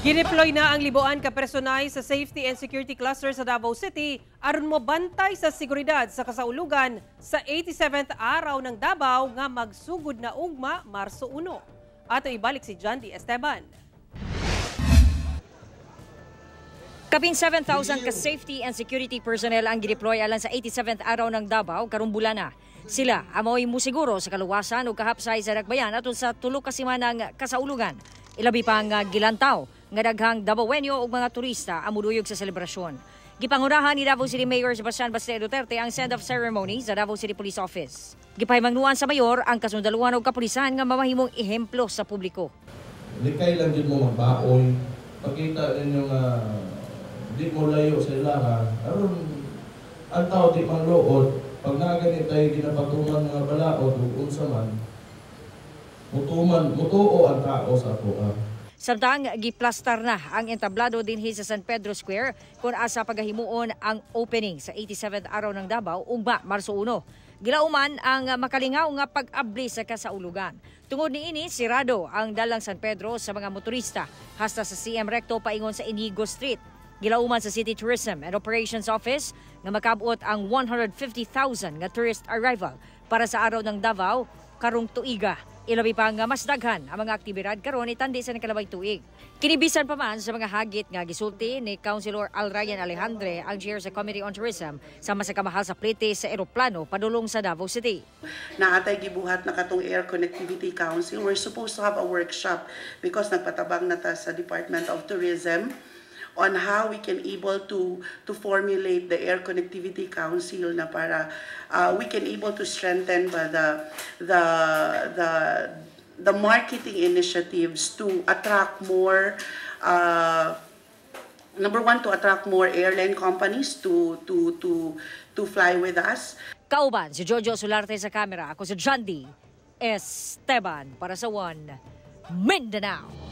Gideploy na ang libuan ka personay sa Safety and Security Cluster sa Davao City aron mo bantay sa seguridad sa kasaulugan sa 87th araw ng Davao nga magsugod na ugma Marso 1. Ato ibalik si John D. Esteban. Kapin 7,000 ka safety and security personnel ang gideploy alang sa 87th araw ng Davao karong bulana. Sila amoy musiguro sa kaluwasan ug kahapsay sa Dakbayan aton sa tulo ka semanang kasaulugan. Ilabi pa nga gilantaw nga daghang Davaoenyo ug mga turista ang muduyog sa selebrasyon. Gipangurahan ni Davao City Mayor Sebastian Baste Duterte ang send-off ceremony sa Davao City Police Office. Gipahimangnuan sa mayor ang kasundaluhan ug kapulisan nga mamahimong ehemplo sa publiko. Likay lang din mo magbaoy. Pakita ninyo nga di mo layo sa ilangan. Aron ang tao di mangluod. Pag naganit tayo ginapatuman mga balaod ug unsa man, mutuo ang tao sa ato. Samtang giplastar na ang entablado dinhi sa San Pedro Square kung asa pagahimuon ang opening sa 87th araw ng Davao ugma Marso 1. Gilauman ang makalingaw nga pag-abli sa kasaulugan. Tungod niini sirado ang dalang San Pedro sa mga motorista hasta sa CM Recto paingon sa Inigo Street. Gilauman sa City Tourism and Operations Office nga makabot ang 150,000 nga tourist arrival para sa araw ng Davao karong tuiga. Ilabi pa nga mas daghan ang mga aktibidad karon itandi sa nakalabay tuig. Kinibisan pa man sa mga hagit nga gisulti ni Councilor Al Ryan Alejandre ang chair sa Committee on Tourism sama sa kamahal sa plete sa eroplano padulong sa Davao City. Naatay gibuhat na katong Air Connectivity Council. We're supposed to have a workshop because nagpatabang na ta sa Department of Tourism on how we can able to formulate the Air Connectivity Council na para we can able to strengthen by the marketing initiatives to attract more number one, to attract more airline companies to fly with us. Kauban si Jojo Solarte sa kamera, ako si John D. Esteban para sa One Mindanao.